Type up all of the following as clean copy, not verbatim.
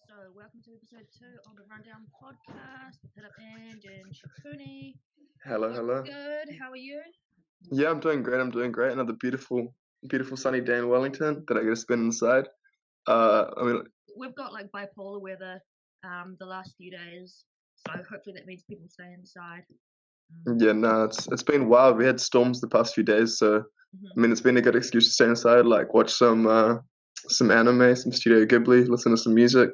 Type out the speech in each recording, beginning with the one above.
So welcome to episode 2 of the Rundown podcast with Hit Up Ange and Shakuni. Hello, hello. Good. How are you? Yeah, I'm doing great. Another beautiful sunny day in Wellington that I get to spend inside. I mean, We've got like bipolar weather the last few days, so hopefully that means people stay inside. yeah, no, it's been wild. We had storms the past few days, so I mean, it's been a good excuse to stay inside, like watch some anime, some Studio Ghibli, listen to some music.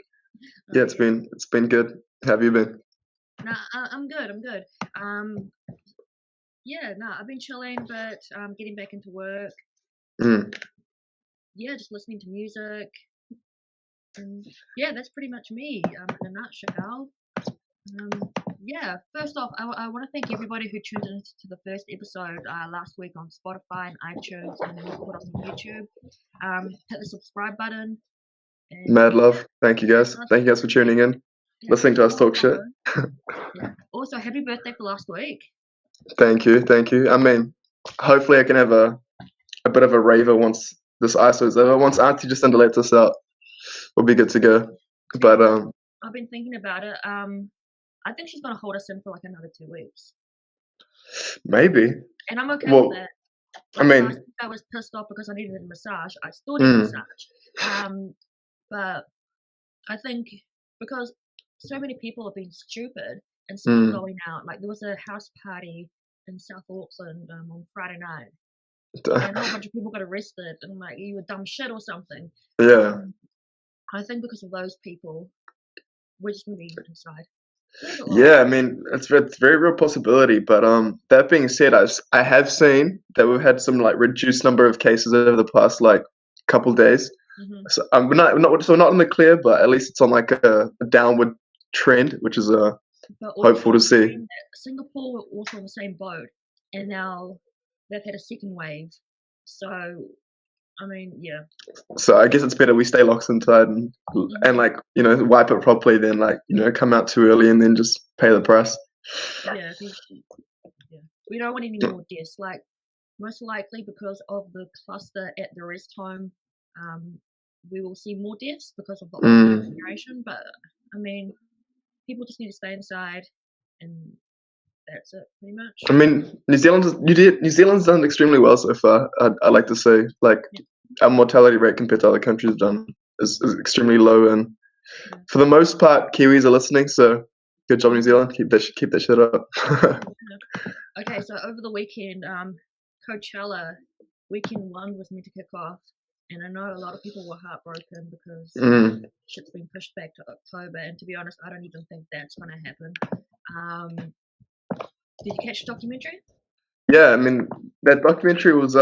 Yeah, it's been good. How have you been? Nah, I'm good. I've been chilling, but getting back into work. Mm. Yeah, just listening to music. And yeah, that's pretty much me in a nutshell. First off, I want to thank everybody who tuned in to the first episode last week on Spotify and iTunes, and then put us on YouTube. Hit the subscribe button. And Mad love. Thank you guys. Thank you guys for tuning in, listening to us talk shit. Yeah. Also, happy birthday for last week. Thank you. I mean, hopefully I can have a bit of a raver once this ISO is over. Once Auntie just lets us out, we'll be good to go. But I've been thinking about it. I think she's gonna hold us in for like another 2 weeks. Maybe. And I'm okay with that. Like, I mean, I was pissed off because I needed a massage. I still need a massage. But I think because so many people have been stupid and still going out. Like there was a house party in South Auckland on Friday night, and a whole bunch of people got arrested, and like you were dumb shit or something. Yeah. I think because of those people, we're just gonna be inside. Yeah, I mean it's a very real possibility. But that being said, I have seen that we've had some like reduced number of cases over the past like couple days. So we're not in the clear, but at least it's on like a downward trend, which is hopeful to see. Singapore were also on the same boat, and now they've had a second wave. So, I mean, yeah. So I guess it's better we stay locked inside and like wipe it properly than like come out too early and then just pay the price. Yeah, we don't want any more deaths. Like most likely because of the cluster at the rest home, we will see more deaths because of the older generation. But I mean, people just need to stay inside, and that's it, pretty much. I mean, New Zealand's done extremely well so far. I like to say, like our mortality rate compared to other countries is extremely low, and for the most part, Kiwis are listening. So good job, New Zealand. Keep that shit up. Okay, so over the weekend, Coachella weekend 1 was meant to kick off, and I know a lot of people were heartbroken because shit's been pushed back to October. And to be honest, I don't even think that's going to happen. Did you catch the documentary? Yeah, I mean that documentary was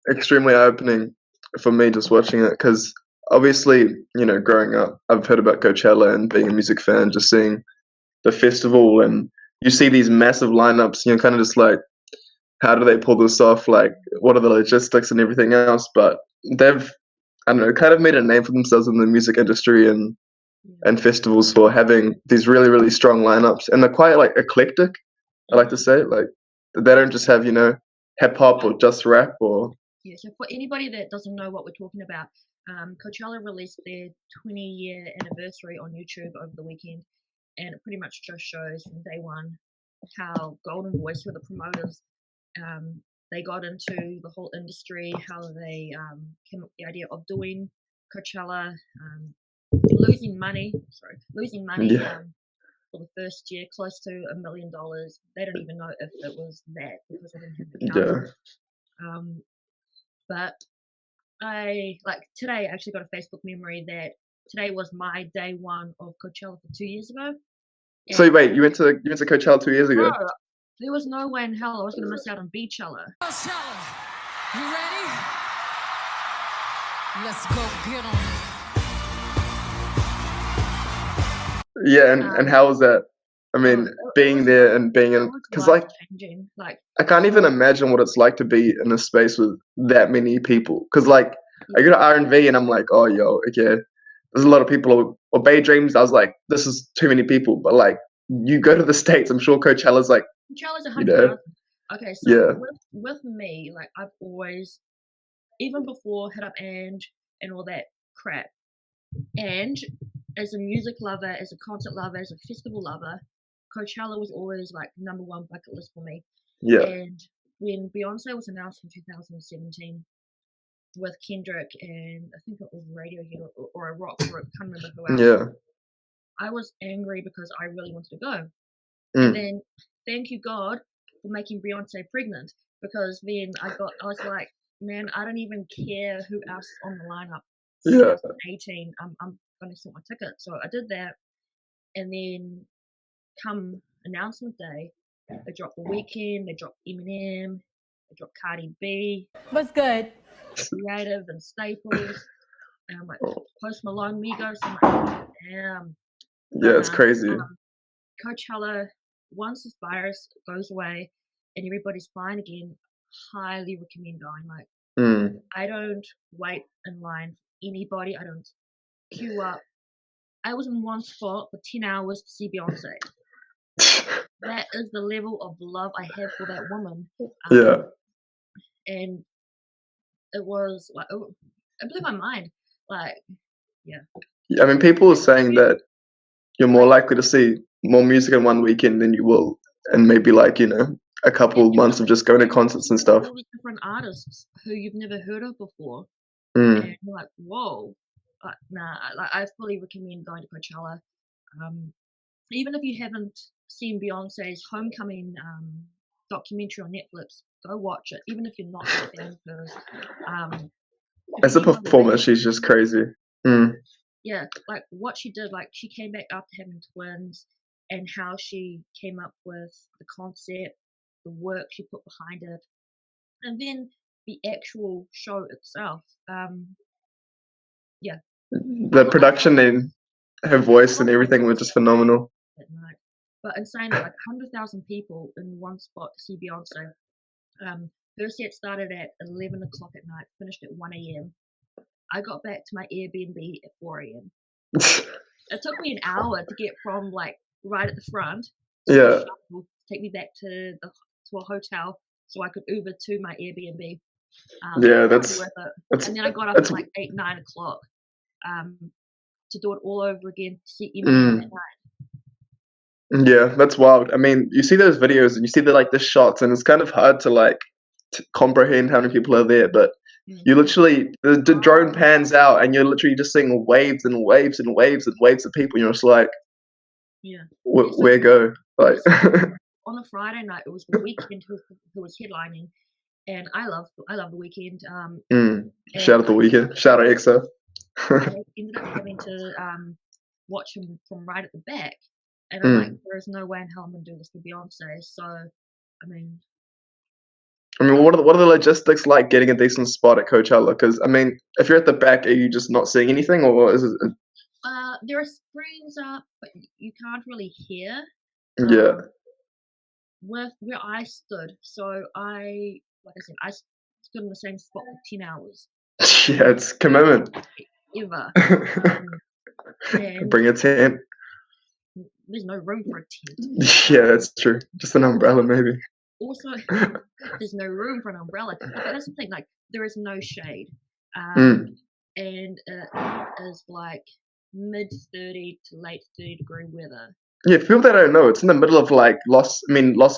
extremely eye-opening for me just watching it because obviously growing up I've heard about Coachella and being a music fan, just seeing the festival and you see these massive lineups, kind of just like how do they pull this off, like what are the logistics and everything else, but they've kind of made a name for themselves in the music industry and festivals for having these really, really strong lineups, and they're quite like eclectic. I like to say, like they don't just have hip hop or just rap or. Yeah. So for anybody that doesn't know what we're talking about, Coachella released their 20-year anniversary on YouTube over the weekend, and it pretty much just shows from day one how Golden Voice were the promoters. They got into the whole industry, how they came up with the idea of doing Coachella, losing money for the first year, close to $1 million. They don't even know if it was that because they didn't have the counter. But today I actually got a Facebook memory that today was my day 1 of Coachella for 2 years ago. So wait, you went to Coachella 2 years ago? No, there was no way in hell I was going to miss out on Beachella. Coachella, you ready? Let's go get on. Yeah, and how was that? I mean, being there and being in, because like I can't even imagine what it's like to be in a space with that many people. Because like I go to R&V and I'm like, oh yo, okay, there's a lot of people. Or Bay Dreams, I was like, this is too many people. But like you go to the States, I'm sure Coachella's like 100,000. Okay, so with me, like I've always, even before Hit Up Ange and all that crap, Ange as a music lover, as a concert lover, as a festival lover, Coachella was always like number one bucket list for me. Yeah. And when Beyonce was announced in 2017 with Kendrick and I think it was Radiohead or a rock group, can't remember who else. Yeah. I was angry because I really wanted to go. Mm. And then thank you God for making Beyonce pregnant, because then I was like, man, I don't even care who else is on the lineup. Yeah. 2018, I'm gonna sort my ticket. So I did that, and then come announcement day, they dropped The Weeknd, they dropped Eminem, they dropped Cardi B, What's good? Creative and Staples, and I'm like Oh. Post Malone, Migos. I'm like, damn. Yeah, it's crazy. Coachella, once this virus goes away and everybody's fine again, highly recommend going. Like, I don't wait in line for anybody. I don't queue up. I was in one spot for 10 hours to see Beyonce. That is the level of love I have for that woman. Yeah. And it was like, it blew my mind. Like, yeah. I mean, people are saying that you're more likely to see more music in one weekend than you will, and maybe like, you know, a couple months of just going to concerts and stuff. All these different artists who you've never heard of before, Mm. and you're like, whoa. Nah, like, I fully recommend going to Coachella. Even if you haven't seen Beyonce's Homecoming documentary on Netflix, go watch it. Even if you're not a fan of hers, As a performer, she's just crazy. Mm. Yeah, like what she did, like she came back after having twins, and how she came up with the concept, the work she put behind it, and then the actual show itself. Yeah. The production and her voice and everything were just phenomenal. At night. But insane, like 100,000 people in one spot to see Beyonce. Her set started at 11 o'clock at night, finished at 1 a.m. I got back to my Airbnb at 4 a.m. It took me an hour to get from like right at the front to the shuttle, take me back to a hotel so I could Uber to my Airbnb. Yeah, that's worth it. And then I got up at like 8, 9 o'clock to do it all over again to see Eminem at night. Yeah, that's wild. I mean, you see those videos and you see the shots, and it's kind of hard to like comprehend how many people are there. But you literally, the drone pans out, and you're literally just seeing waves and waves and waves and waves of people. And you're just like, yeah, where go? Like on a Friday night, it was The Weeknd who was headlining, and I love The Weeknd. Shout out The Weeknd. Shout out EXO. I ended up having to watch him from right at the back, and I'm like, there is no way in hell I'm gonna do this for Beyonce. So, I mean, what are the logistics like getting a decent spot at Coachella? Because I mean, if you're at the back, are you just not seeing anything, or is it? There are screens up, but you can't really hear. Yeah. With where I stood, so I stood in the same spot for 10 hours. Yeah, it's commitment. Ever. Bring a tent. There's no room for a tent. Yeah, that's true. Just an umbrella, maybe. Also, there's no room for an umbrella. But that's the thing, like, there is no shade. And it is like mid-30 to late 30-degree weather. Yeah, for people that don't know, it's in the middle of like Las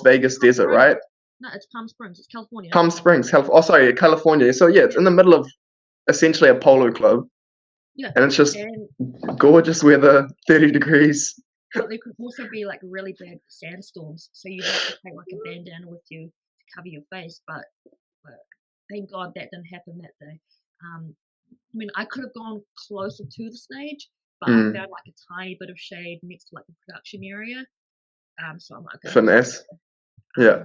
Vegas desert, right? No, it's Palm Springs. It's California. Palm Springs, California. So yeah, it's in the middle of essentially a polo club. Yeah. And it's just gorgeous weather, 30 degrees. But there could also be like really bad sandstorms, so you have to take like a bandana with you to cover your face. But thank God that didn't happen that day. I mean, I could have gone closer to the stage, but I found like a tiny bit of shade next to like the production area. So I'm like, okay, finesse. Yeah.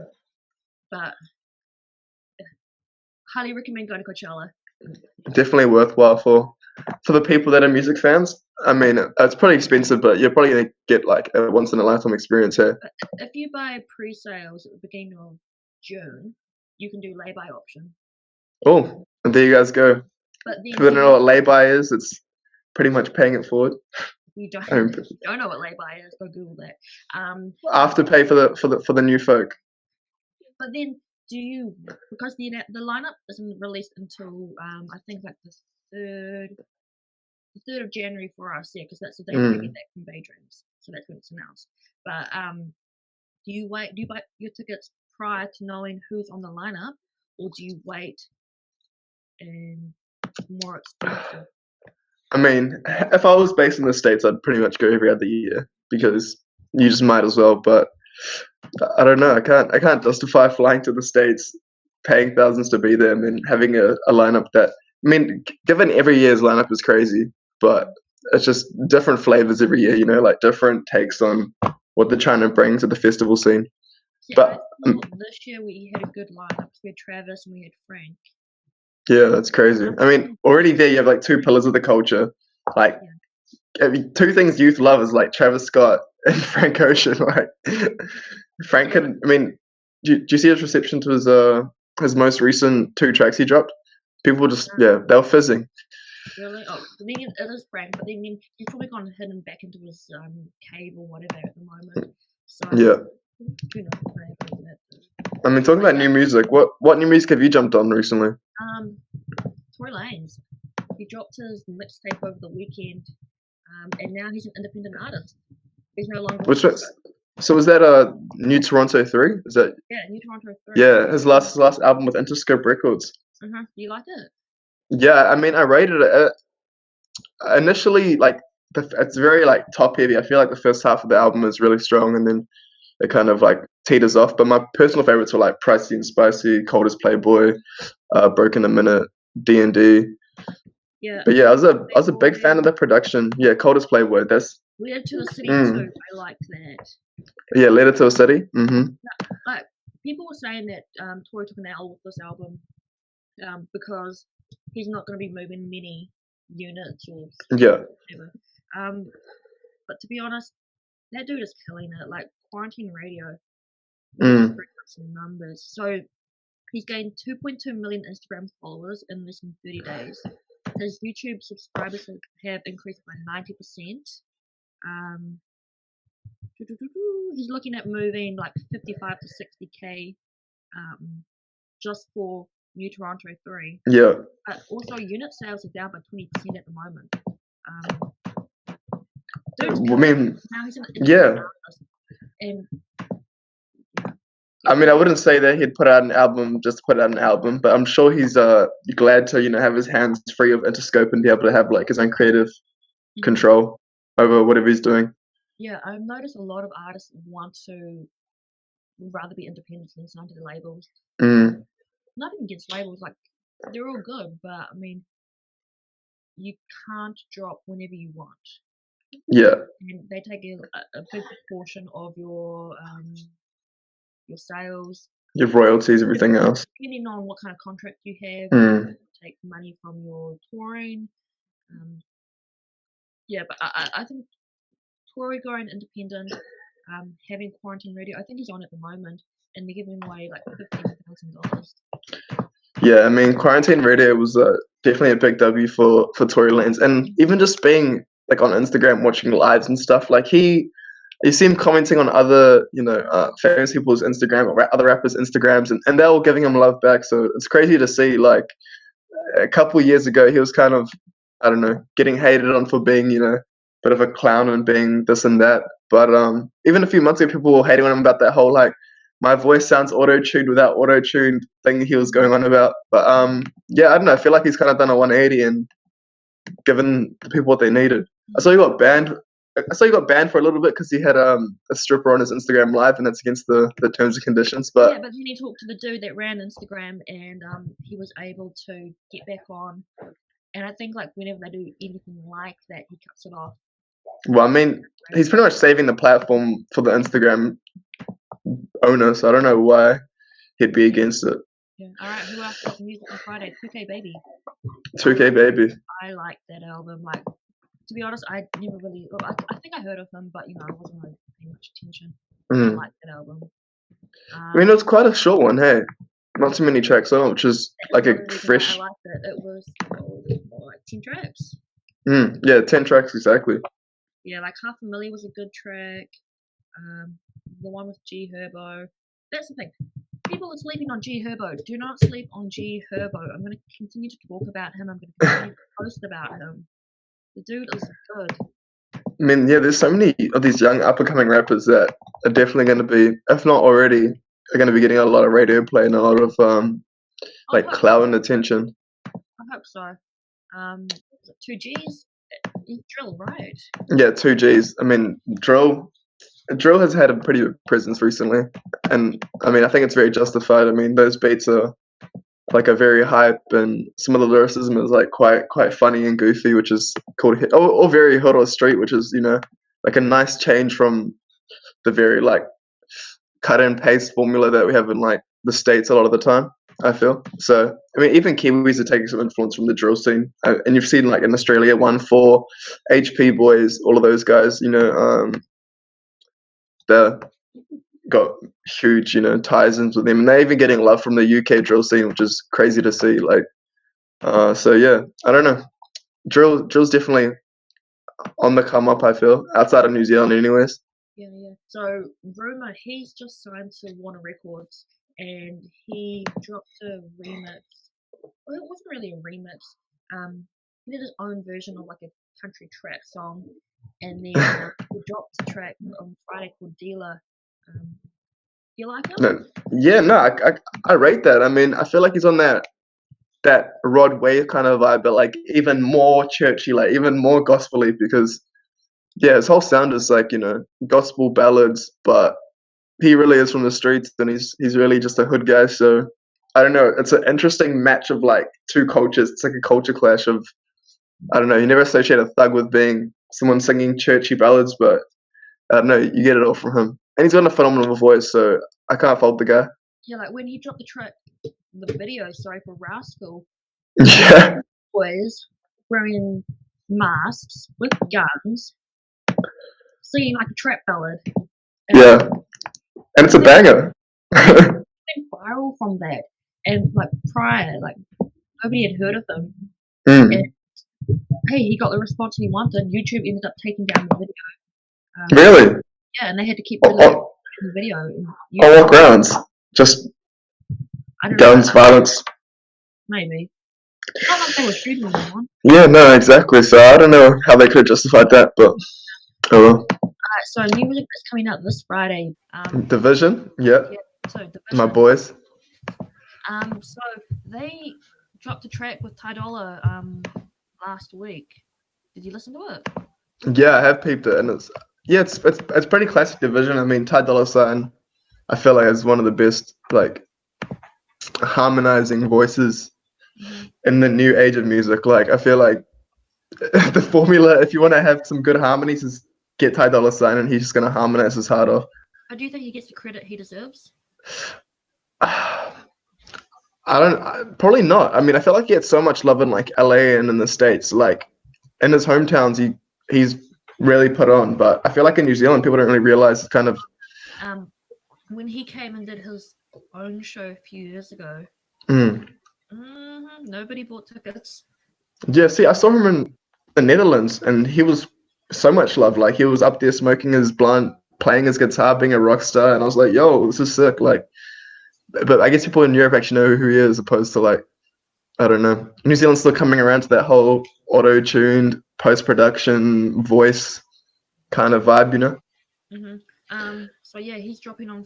But highly recommend going to Coachella. Definitely worthwhile for the people that are music fans. I mean, it's pretty expensive, but you're probably gonna get like a once in a lifetime experience here. If you buy pre-sales at the beginning of June, you can do lay-by option. Oh, and there you guys go. But then, if you don't know what lay-by is, it's pretty much paying it forward. You don't know what lay-by is, go Google that. Afterpay for the new folk. But then, because the lineup isn't released until I think like the 3rd of January for us, yeah, because that's the day we get back from Daydreams. So that's when it's announced. But do you buy your tickets prior to knowing who's on the lineup, or do you wait and it's more expensive? I mean, if I was based in the States, I'd pretty much go every other year because you just might as well. But I don't know. I can't justify flying to the States, paying thousands to be there, and then having a lineup that. I mean, given every year's lineup is crazy, but it's just different flavors every year. You know, like different takes on what they're trying to bring to the festival scene. Yeah, But I thought this year we had a good lineup. We had Travis and we had Frank. yeah, that's crazy. I mean, already there you have like two pillars of the culture. Like, I mean, two things youth love is like Travis Scott and Frank Ocean. Like, Frank could. I mean, do you see his reception to his most recent 2 tracks he dropped? People just they were fizzing. Really? Oh, then it is Frank, but then he's probably gone hidden back into his cave or whatever at the moment. So Yeah. who knows what's going to happen with that. I mean, talking about new music, what new music have you jumped on recently? Tory Lanez. He dropped his mixtape over the weekend, and now he's an independent artist. He's no longer. Which was, so was that New Toronto 3? Is that? Yeah, New Toronto 3. Yeah, his last album with Interscope Records. Do you like it? Yeah, I mean, I rated it initially like it's very like top heavy. I feel like the first half of the album is really strong, and then it kind of like teeters off. But my personal favorites were like Pricey and Spicy, Cold as Playboy, Broken a Minute, D&D. Yeah. But yeah, I was a big fan of the production. Yeah, Cold as Playboy. That's Letter to the City too. I liked that. Yeah, Letter to a City. Like people were saying that Tory took an L with this album because he's not going to be moving many units or whatever. But to be honest, that dude is killing it. Like Quarantine Radio, bringing up some numbers. So he's gained 2.2 million Instagram followers in less than 30 days. His YouTube subscribers have increased by 90%. He's looking at moving like 55 to 60k just for New Toronto 3. Yeah. Also, unit sales are down by 20% at the moment. I mean, now he's an artist. And I mean, I wouldn't say that he'd put out an album just to put out an album, but I'm sure he's glad to have his hands free of Interscope and be able to have like his own creative control over whatever he's doing. Yeah, I've noticed a lot of artists want to rather be independent than signed to the labels. Nothing against labels, like they're all good, but I mean, you can't drop whenever you want. Yeah. And they take a big portion of your sales, your royalties, everything else. Depending on what kind of contract you have, take money from your touring. Yeah, but I think Tory going independent, having Quarantine Radio, I think he's on at the moment, and they're giving away like $15,000. Yeah, I mean, Quarantine Radio was definitely a big W for Tory Lanez, and even just being like on Instagram watching lives and stuff, like you see him commenting on other famous people's Instagram or other rappers' Instagrams, and they're all giving him love back. So it's crazy to see. Like a couple years ago, he was kind of, I don't know, getting hated on for being bit of a clown and being this and that. But even a few months ago, people were hating on him about that whole like my voice sounds auto-tuned without auto-tuned thing he was going on about. But yeah, I don't know. I feel like he's kind of done a 180 and given the people what they needed. I saw you got banned for a little bit because he had a stripper on his Instagram live, and that's against the terms and conditions. But yeah, but then he talked to the dude that ran Instagram, and he was able to get back on. And I think like whenever they do anything like that, he cuts it off. Well, I mean, he's pretty much saving the platform for the Instagram owner, so I don't know why he'd be against it. Yeah. All right. Who else got music on Friday? 2K Baby. 2K Baby. I like that album. Like, to be honest, I never really. Well, I think I heard of him, but I wasn't really paying much attention. I like that album. I mean, it was quite a short one. Hey, not too many tracks on it, which is like a fresh. I liked it. It was like 10 tracks. Yeah, 10 tracks exactly. Yeah, like Half a Milli was a good track. The one with G Herbo. That's the thing. People are sleeping on G Herbo. Do not sleep on G Herbo. I'm going to continue to talk about him. I'm going to continue to post about him. The dude is good. I mean, yeah, there's so many of these young up and coming rappers that are definitely going to be, if not already, are going to be getting a lot of radio play and a lot of I hope clout and attention. I hope so. Is it 2Gs? He's Drill, right? Yeah, 2Gs. I mean, Drill has had a pretty big presence recently, and I mean, I think it's very justified. I mean, those beats are like a very hype, and some of the lyricism is like quite funny and goofy, which is called hit, or very hood or street, which is like a nice change from the very like cut and paste formula that we have in like the States a lot of the time, I feel. So I mean, even Kiwis are taking some influence from the drill scene, and you've seen like in Australia 1-4, HP Boys, all of those guys, they're got huge ties-ins with them, and they're even getting love from the UK drill scene, which is crazy to see. Like so yeah, I don't know, drill's definitely on the come up, I feel, outside of New Zealand anyways. Yeah. So Rumour, he's just signed to Warner Records, and he dropped a remix. Well, it wasn't really a remix. He did his own version of like a country trap song, and then he dropped a track on Friday called Dealer. You like him? No, I rate that. I mean, I feel like he's on that Rod Wave kind of vibe, but like even more churchy, like even more gospel-y, because yeah, his whole sound is like gospel ballads, but he really is from the streets, and he's really just a hood guy. So I don't know, it's an interesting match of like two cultures. It's like a culture clash of, I don't know, you never associate a thug with being someone singing churchy ballads, but I don't know, you get it all from him, and he's got a phenomenal voice, so I can't fault the guy. Yeah, like when he dropped the video, for Rascal, Yeah, boys wearing masks with guns, singing like a trap ballad. And yeah, and it's a banger. went viral from that, and like prior, like nobody had heard of him. And hey, he got the response he wanted. YouTube ended up taking down the video. Really? Yeah, and they had to keep releasing the video. On what grounds? Just I don't guns, know. violence. Maybe. It's not like they were shooting anyone. Yeah, no, exactly. So I don't know how they could have justified that, but oh well. So new music is coming out this Friday. Division, yeah. So Division. My boys. So they dropped a track with Ty Dolla last week. Did you listen to it? Yeah, I have peeped it, and it's pretty classic Division. I mean, Ty Dolla $ign, I feel like is one of the best like harmonizing voices in the new age of music. Like I feel like the formula, if you want to have some good harmonies, is get Ty Dolla $ign, and he's just gonna harmonize his heart off. Do you think he gets the credit he deserves? Probably not. I mean, I feel like he had so much love in like LA and in the States. Like in his hometowns, he's really put on. But I feel like in New Zealand, people don't really realize kind of. When he came and did his own show a few years ago, nobody bought tickets. Yeah, see, I saw him in the Netherlands, and he was so much love. Like he was up there smoking his blunt, playing his guitar, being a rock star, and I was like, "Yo, this is sick!" Like, but I guess people in Europe actually know who he is, opposed to like, I don't know, New Zealand's still coming around to that whole auto-tuned post-production voice kind of vibe, So yeah, he's dropping on.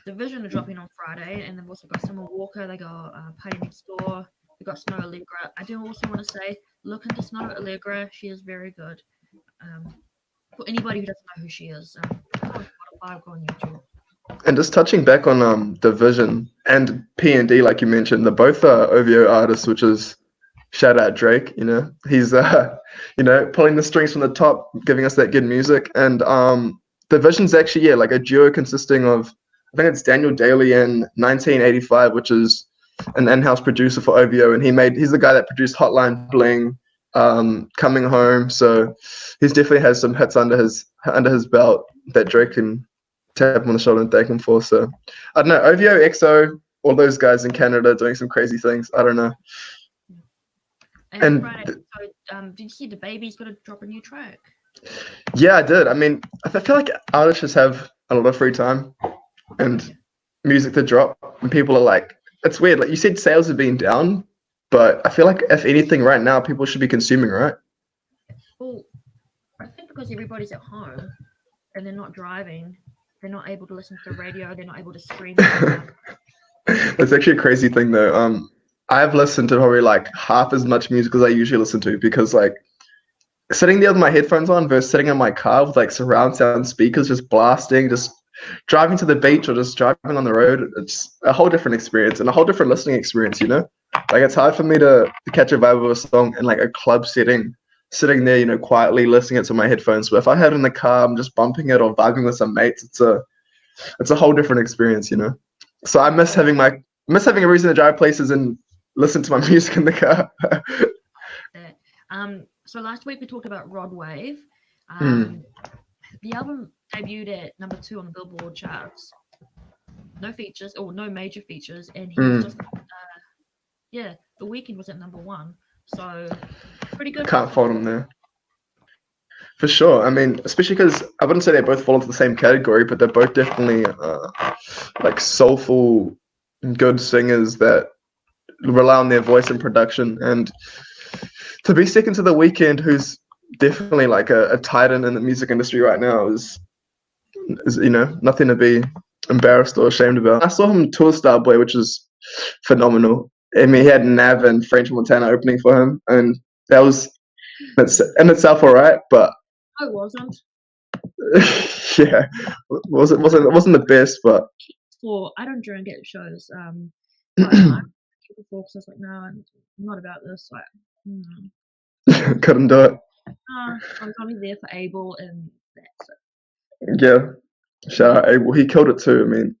Division are dropping on Friday, and they've also got Summer Walker. They got Party Next Door. They got Snow Allegra. I do also want to say, look into Snow Allegra. She is very good. For anybody who doesn't know who she is, go on Spotify, go on YouTube. And just touching back on Division and P&D, like you mentioned, they're both OVO artists, which is shout out Drake. He's pulling the strings from the top, giving us that good music. And Division's actually like a duo consisting of, I think it's Daniel Daly and 1985, which is an in-house producer for OVO, and he's the guy that produced Hotline Bling, Coming Home. So he's definitely has some hits under his belt that Drake can tap him on the shoulder and thank him for. So I don't know, OVO, XO, all those guys in Canada doing some crazy things. I don't know. And Friday, did you see the Baby's got to drop a new track? Yeah, I did. I mean, I feel like artists just have a lot of free time and music to drop, and people are like, it's weird. Like you said, sales have been down, but I feel like if anything, right now people should be consuming, right? Well, I think because everybody's at home and they're not driving, they're not able to listen to the radio, they're not able to stream stuff. It's actually a crazy thing though. I've listened to probably like half as much music as I usually listen to because like sitting there with my headphones on versus sitting in my car with like surround sound speakers just blasting, just driving to the beach or just driving on the road, it's a whole different experience and a whole different listening experience, you know? Like it's hard for me to catch a vibe of a song in like a club setting, sitting there, quietly listening it to my headphones. But if I had it in the car, I'm just bumping it or vibing with some mates, it's a whole different experience, you know? So I Yeah, miss having a reason to drive places and listen to my music in the car. that. So last week we talked about Rod Wave. Mm, The album debuted at number 2 on the Billboard charts. No features or no major features, and he was mm. just yeah. The Weeknd was at number 1, so pretty good Can't fault performance. them there. For sure. I mean, especially because I wouldn't say they both fall into the same category, but they're both definitely like soulful, good singers that rely on their voice and production. And to be second to The Weeknd, who's definitely like a titan in the music industry right now, is nothing to be embarrassed or ashamed about. I saw him tour Starboy, which is phenomenal. I mean, he had Nav and French Montana opening for him, and that was in itself alright, but I wasn't yeah, it wasn't the best, but I don't drink at shows. But no, I before because I was like, no, I'm not about this. Like, no. couldn't do it. I was only there for Abel, and that's Yeah, shout out Abel. He killed it too. I mean,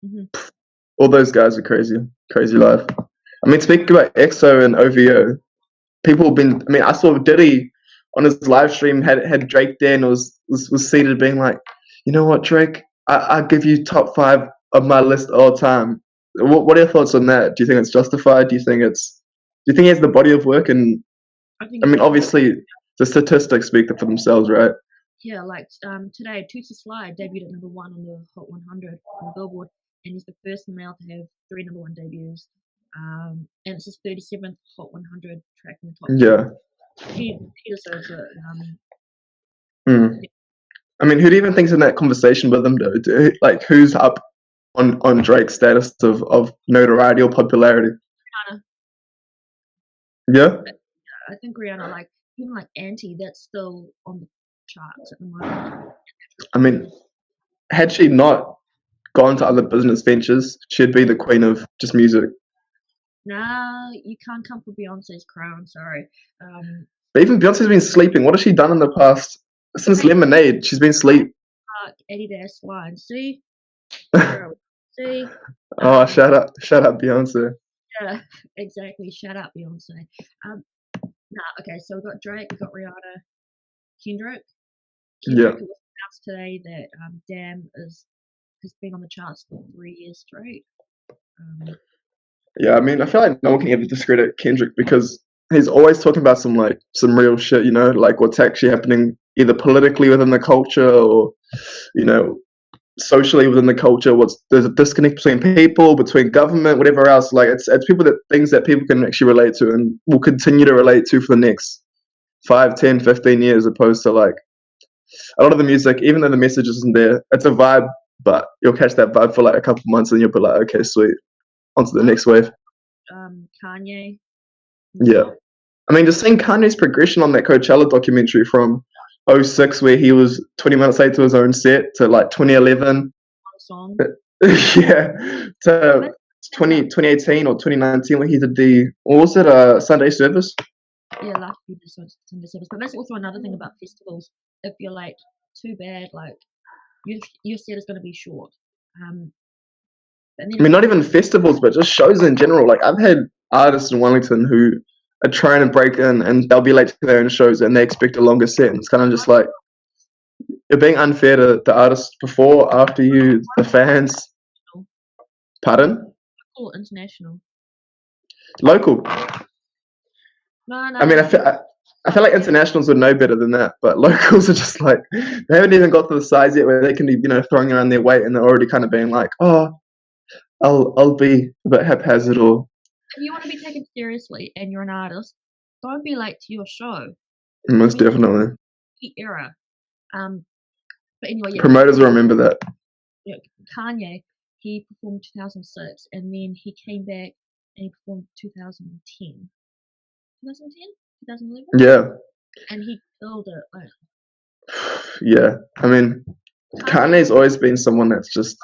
it. all those guys are crazy, crazy life. I mean, speaking about EXO and OVO, people have been. I mean, I saw Diddy on his live stream had Drake there and was seated, being like, you know what, Drake, I give you top 5 of my list all time. What are your thoughts on that? Do you think it's justified? Do you think he has the body of work? And I think I he mean, does. obviously, the statistics speak for themselves, right? Yeah, like today, Toots Slide debuted at number 1 on the Hot 100 on Billboard, and he's the first male to have 3 number 1 debuts. And it's his 37th Hot 100 track in the top 10. Yeah. He deserves it. Mm. I mean, who do you even think's in that conversation with him, though? Like, who's up on Drake's status of notoriety or popularity? Rihanna, Yeah. I think Rihanna, like even like Anti, that's still on the charts at the moment. I mean, had she not gone to other business ventures, she'd be the queen of just music. Nah, you can't come for Beyonce's crown. Sorry. But even Beyonce's been sleeping. What has she done in the past? Since Okay, Lemonade, she's been sleep. Adidas line. See, girl. See. Oh, Um, shout out Beyonce. yeah, exactly. Shut up, Beyonce. Nah, okay. So we've got Drake, we've got Rihanna, Kendrick. Yeah. Kendrick, it was announced today that Damn has been on the charts for 3 years straight. Yeah, I mean, I feel like no one can ever discredit Kendrick because he's always talking about some real shit, like what's actually happening either politically within the culture or, you know, socially within the culture. There's a disconnect between people, between government, whatever else. Like it's things that people can actually relate to and will continue to relate to for the next 5, 10, 15 years, opposed to like a lot of the music, even though the message isn't there, it's a vibe, but you'll catch that vibe for like a couple months and you'll be like, okay, sweet, on to the next wave. Kanye. Yeah. I mean, just seeing Kanye's progression on that Coachella documentary from '06, where he was 20 minutes late to his own set, to like 2011, Song. yeah, to Let's think about 2018 or 2019 when he did what was it, Sunday service? yeah, last year this was Sunday service. But that's also another thing about festivals. If you're late, too bad. Like your set is going to be short. And then I mean, not even festivals, but just shows in general. Like I've had artists in Wellington who are trying to break in and they'll be late to their own shows and they expect a longer set. And it's kind of just like you're being unfair to the artists before, after you, the fans. Pardon? or international. Local. No, I mean, no. I feel like internationals would know better than that, but locals are just like they haven't even got to the size yet where they can be, throwing around their weight and they're already kind of being like, oh, I'll be a bit haphazard or If you want to be taken seriously and you're an artist, don't be late to your show. Most definitely. peak era. But anyway, yeah, Promoters will remember that. Kanye, he performed 2006, and then he came back and he performed 2010. 2010? 2011? Yeah, And he killed it. Like, yeah. I mean, Kanye's always been someone that's just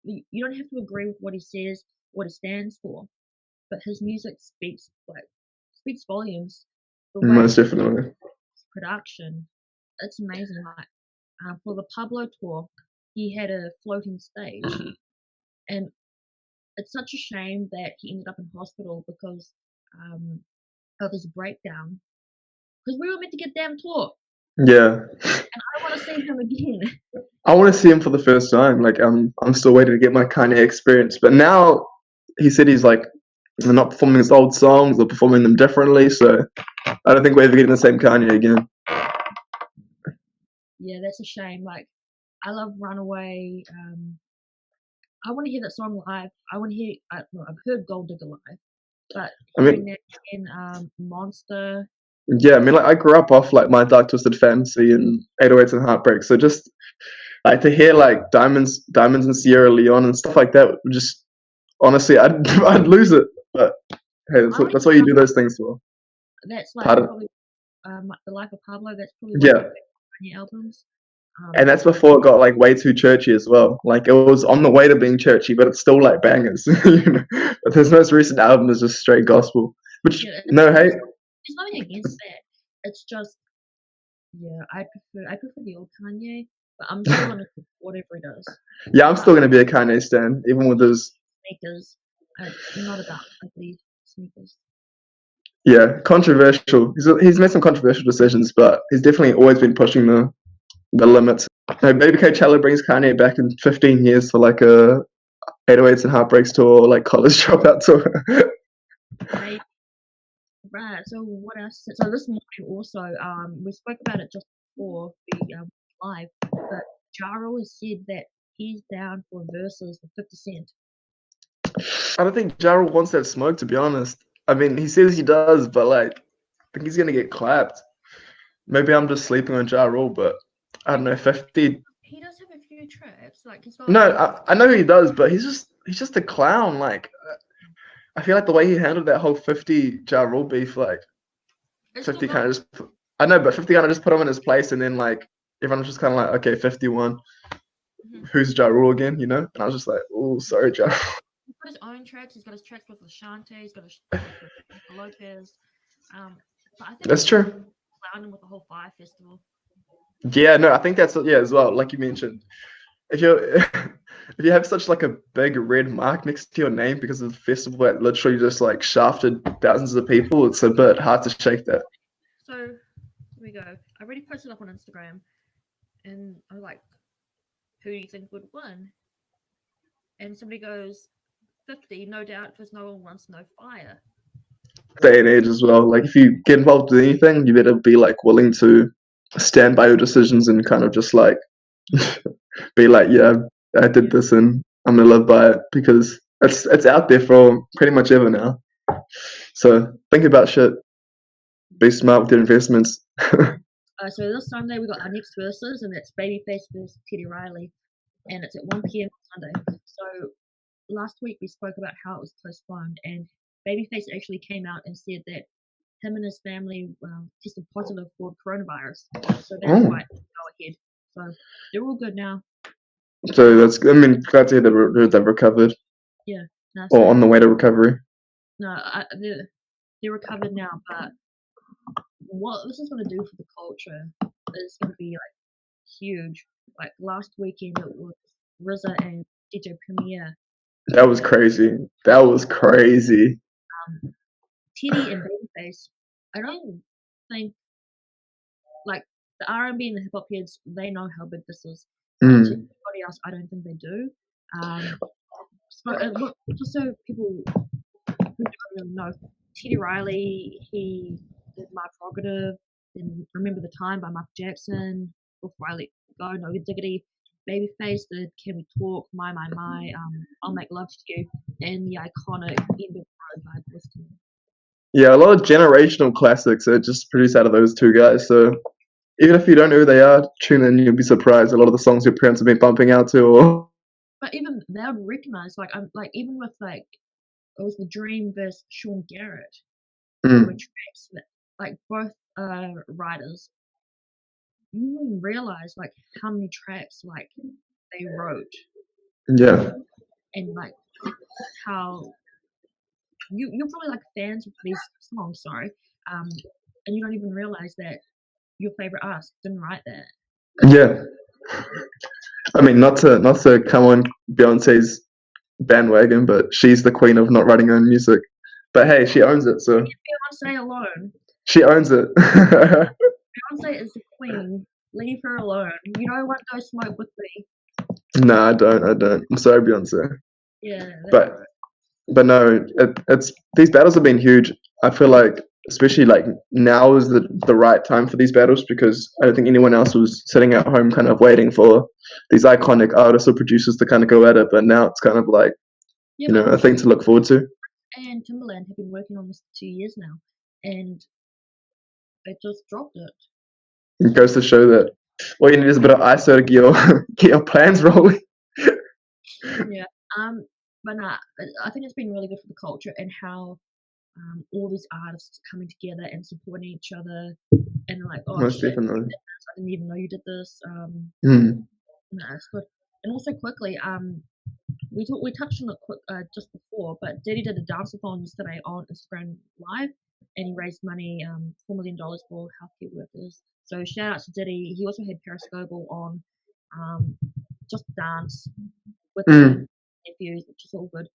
you don't have to agree with what he says, what he stands for, but his music speaks volumes. The way most definitely. his production, it's amazing. Like for the Pablo tour, he had a floating stage, and it's such a shame that he ended up in hospital because of his breakdown. Because we were meant to get damn tour, Yeah. and I want to see him again. I want to see him for the first time. Like I'm still waiting to get my Kanye experience. But now he said he's like not performing his old songs or performing them differently. So I don't think we're ever getting the same Kanye again. Yeah, that's a shame. Like I love Runaway. I want to hear that song live. I want to hear. No, I've heard Gold Digger live, but I hearing mean, that in Monster. yeah. I mean, like I grew up off like My Dark Twisted Fantasy and 808s and Heartbreak. So just like to hear like Diamonds and Sierra Leone and stuff like that. Just honestly, I'd I'd lose it. But hey, I want to that's hear what you do those things for. That's like Pardon? probably The Life of Pablo. That's probably one of my Yeah. favorite Kanye albums. And that's before it got like way too churchy as well. Like it was on the way to being churchy, but it's still like bangers. You know? But his most recent album is just straight gospel. Which Yeah, no hate. there's nothing against that. It's just yeah, I prefer the old Kanye, but I'm still gonna support whatever he does. Yeah, I'm still gonna be a Kanye stan, even with his Sneakers, not about ugly sneakers. yeah, controversial. He's made some controversial decisions, but he's definitely always been pushing the limits. Maybe Coachella brings Kanye back in 15 years for like a 808s and Heartbreaks tour, or like college dropout tour. Maybe. Right. So what else? So this morning also, we spoke about it just before we live, but Ja Rule has said that he's down for verses with 50 Cent. I don't think Ja Rule wants that smoke, to be honest. I mean, he says he does, but like, I think he's gonna get clapped. Maybe I'm just sleeping on Ja Rule, but I don't know. 50. He does have a few traps, like he's No, got. I know he does, but he's just a clown. Like, I feel like the way he handled that whole 50 Ja Rule beef, like It's still 50 kind going. of just. I know, but 50 kind of just put him in his place, and then like everyone was just kind of like, okay, 51. Mhm. Who's Ja Rule again? You know? And I was just like, oh, sorry, Ja. He's got his own tracks. He's got his tracks with Lashante. He's got his tracks with Jennifer Lopez. But I think That's true. clowning with the whole Fire Festival. Yeah, no, I think that's yeah as well. Like you mentioned, if you if you have such like a big red mark next to your name because of the festival that literally just like shafted thousands of people, it's a bit hard to shake that. So here we go. I already posted up on Instagram, and I'm like, who do you think would win? And somebody goes 50, no doubt, because no one wants no fire. Day and age as well. Like if you get involved with anything, you better be like willing to stand by your decisions and kind of just like be like, yeah, I did this and I'm gonna live by it because it's out there for pretty much ever now. So think about shit. Be smart with your investments. So this Sunday we got our next verses, and that's Babyface versus Teddy Riley, and it's at 1 p.m. Sunday. So last week we spoke about how it was postponed, and Babyface actually came out and said that him and his family tested positive for coronavirus, so that's why it didn't go ahead. So they're all good now. So that's, I mean, glad to hear that they've recovered Yeah, no, or so on the way to recovery. no, they're recovered now. But what this is going to do for the culture is going to be like huge. Like last weekend, it was RZA and DJ Premier. That was crazy. That was crazy. Teddy and Babyface. I don't think like the R&B and the hip hop heads, they know how big this is. But to everybody else, I don't think they do. So look, just so people who don't really know, Teddy Riley, he did My Prerogative, then Remember the Time by Michael Jackson, Before I Let Go, No Diggity, Babyface did Can We Talk, My, I'll Make Love to You, and the iconic End of the Road by Boyz II Men. Yeah, a lot of generational classics are just produced out of those two guys. So even if you don't know who they are, tune in. You'll be surprised. A lot of the songs your parents have been bumping out to. Or But even they would recognize, like, I'm like, even with like, it was the Dream versus Sean Garrett. There were mm, tracks that, like, both writers, you wouldn't realize like how many tracks like they wrote, yeah, and like how you're probably like fans of these songs, sorry, and you don't even realize that your favorite artist didn't write that. yeah. I mean, not to come on Beyonce's bandwagon, but she's the queen of not writing her own music. But hey, she owns it, so Beyonce alone. she owns it. Beyonce is the queen. Leave her alone. You don't want to go smoke with me. No, I don't. I don't. I'm sorry, Beyonce. Yeah, that's But right. but no, it's these battles have been huge. I feel like, especially like now is the right time for these battles because I don't think anyone else was sitting at home kind of waiting for these iconic artists or producers to kind of go at it. But now it's kind of like Yeah, a thing to look forward to. and Timberland have been working on this for 2 years now, and they just dropped it. It goes to show that all you need is a bit of ISO to get your plans rolling. Yeah. But nah, I think it's been really good for the culture and how all these artists coming together and supporting each other, and like, oh Most shit, definitely. I didn't even know you did this. Mm. No, it's good. And also quickly, we touched on it quick just before, but Diddy did a dance-a-thon yesterday on Instagram Live, and he raised money, $4 million for healthcare workers. So shout out to Diddy. He also had Periscope on, just dance with his Mm. nephews, which is all good.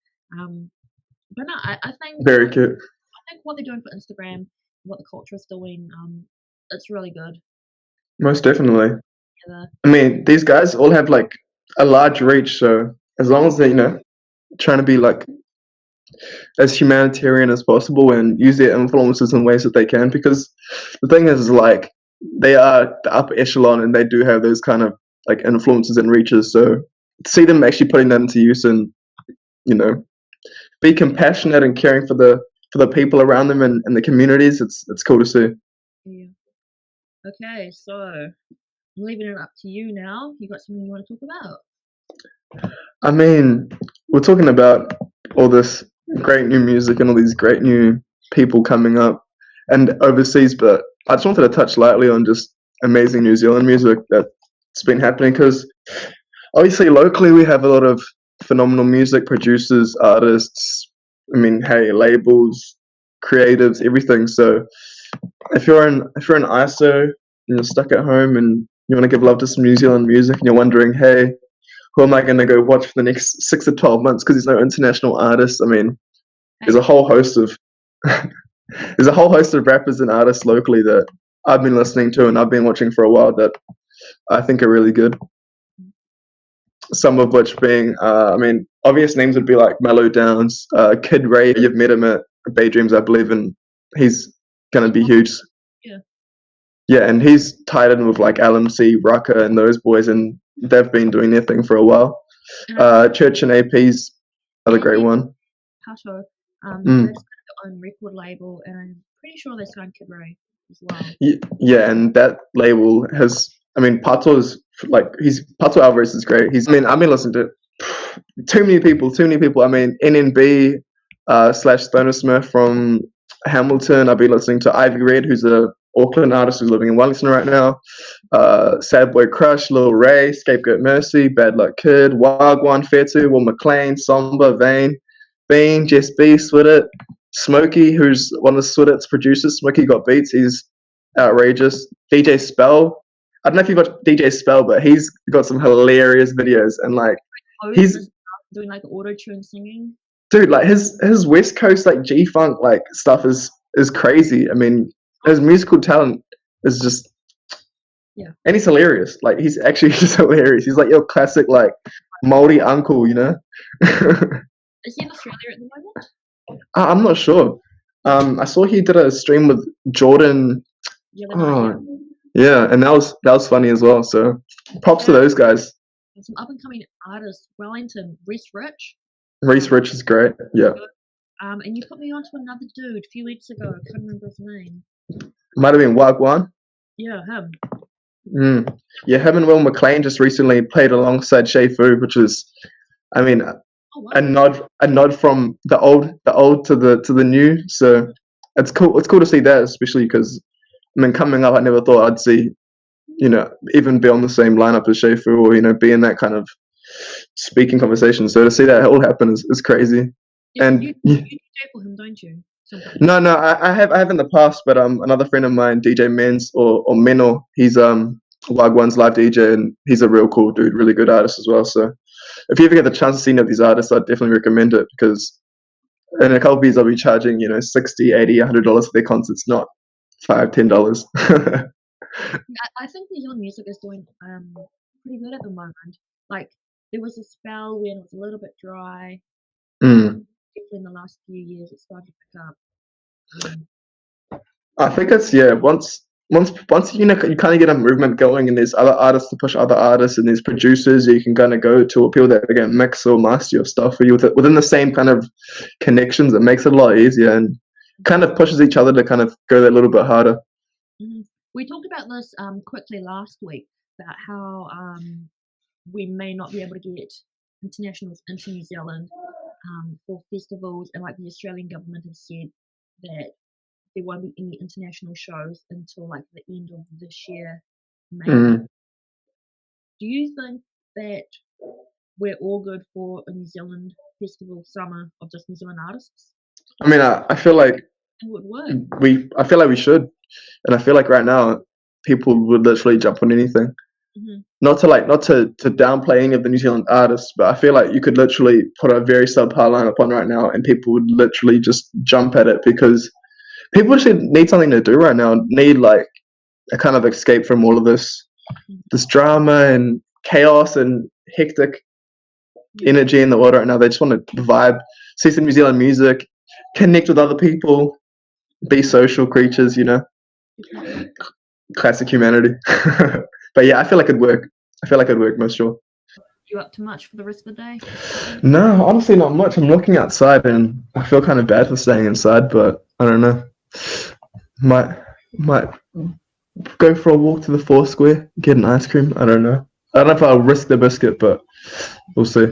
But no, I think Very cute. what they're doing for Instagram, what the culture is doing, it's really good. Most definitely. Together. I mean, these guys all have like a large reach, so as long as they, trying to be like as humanitarian as possible and use their influences in ways that they can, because the thing is like they are the upper echelon and they do have those kind of like influences and reaches. So to see them actually putting that into use and you know be compassionate and caring for the people around them and the communities, it's cool to see. Yeah. Okay, so I'm leaving it up to you now. You got something you want to talk about? I mean, we're talking about all this great new music and all these great new people coming up and overseas, but I just wanted to touch lightly on just amazing New Zealand music that's been happening because obviously locally we have a lot of phenomenal music producers, artists. I mean, hey, labels, creatives, everything. So if you're an ISO and you're stuck at home and you want to give love to some New Zealand music and you're wondering, hey, who am I going to go watch for the next 6 to 12 months because there's no international artists? I mean, there's a whole host of there's a whole host of rappers and artists locally that I've been listening to and I've been watching for a while that I think are really good. Some of which being, I mean, obvious names would be like Mellow Downs, Kid Ray. You've met him at Bay Dreams, I believe, and he's going to be huge. Yeah. Yeah, and he's tied in with like LMC, Rucker, and those boys, and they've been doing their thing for a while. Church and AP's another great one. Pato, Mm. they've got their own record label, and I'm pretty sure they signed Kid Ray as well. Yeah, and that label has. I mean, Pato's like Pato Alvarez is great. I've been listening to too many people. I mean, NNB slash Stoner Smith from Hamilton. I've been listening to Ivy Red, who's a Auckland artist who's living in Wellington right now. Sad Boy Crush, Lil Ray, Scapegoat Mercy, Bad Luck Kid, Wagwan Fetu, Will McLean, Somba, Vane, Bean, Jess B, Swidit, Smokey, who's one of the Swidit's producers. Smokey got beats. He's outrageous. DJ Spell. I don't know if you've got DJ Spell, but he's got some hilarious videos and like he's doing like auto tune singing. Dude, like his West Coast like G Funk like stuff is crazy. I mean, his musical talent is just and he's hilarious. Like he's actually just hilarious. He's like your classic like Māori uncle, you know. Is he in Australia at the moment? I'm not sure. I saw he did a stream with Jordan. Yeah, and that was funny as well. So props to those guys. Some up and coming artists, Wellington, Reese Rich. Reese Rich is great. Yeah. And you put me onto another dude a few weeks ago. I can't remember his name. Might have been Wagwan. Yeah, him. Yeah, him and Will McLean just recently played alongside Shay Fu, which is, I mean, Oh wow. a nod from the old to the new. So it's cool. It's cool to see that, especially because I mean, coming up, I never thought I'd see, even be on the same lineup as Shay Fu, or be in that kind of speaking conversation. So to see that all happen is crazy. Yeah, And you DJ for him, don't you? Sometimes. no, I have in the past, but another friend of mine, DJ Menz or Menor, he's Wagwan's live DJ, and he's a real cool dude, really good artist as well. So if you ever get the chance to see any of these artists, I'd definitely recommend it, because in a couple of years I'll be charging, $60, $80, $100 for their concerts, not $5, $10. I think New Zealand music is doing pretty good at the moment. Like there was a spell when it was a little bit dry. Mm. Definitely in the last few years, it started to pick up. I think it's once you kind of get a movement going, and there's other artists to push other artists, and there's producers you can kind of go to, or people that again mix or master your stuff for you within the same kind of connections. It makes it a lot easier and kind of pushes each other to kind of go that little bit harder. We talked about this quickly last week about how we may not be able to get internationals into New Zealand for festivals, and like the Australian government has said that there won't be any international shows until like the end of this year, maybe. Do you think that we're all good for a New Zealand festival summer of just New Zealand artists? I mean, I feel like It would work. I feel like we should, and I feel like right now people would literally jump on anything. Not to downplay any of the New Zealand artists, but I feel like you could literally put a very subpar lineup on right now, and people would literally just jump at it, because people just need something to do right now. Need like a kind of escape from all of this drama and chaos and hectic energy in the world right now. They just want to vibe, see some New Zealand music, connect with other people, be social creatures. Classic humanity. But yeah, I feel like it'd work. Most sure. You up to much for the rest of the day? No, honestly, not much. I'm looking outside, and I feel kind of bad for staying inside, but I don't know. Might go for a walk to the Foursquare, get an ice cream. I don't know. I don't know if I'll risk the biscuit, but we'll see.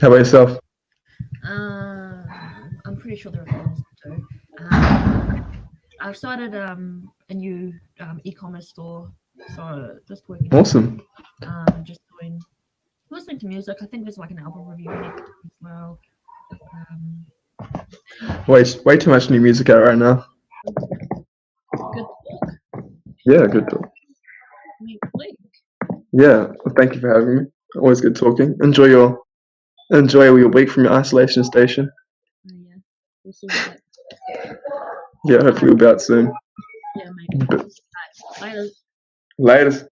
How about yourself? I'm pretty sure there are things to do. I've started a new e-commerce store, so just working. Awesome. Just listening to music. I think there's like an album review next as well. Way too much new music out right now. Good talk. Yeah, good talk. Yeah, well, thank you for having me. Always good talking. Enjoy your week from your isolation station. Yeah, we'll see what that. Yeah, hopefully we'll be out soon. Yeah, maybe. Later. Later.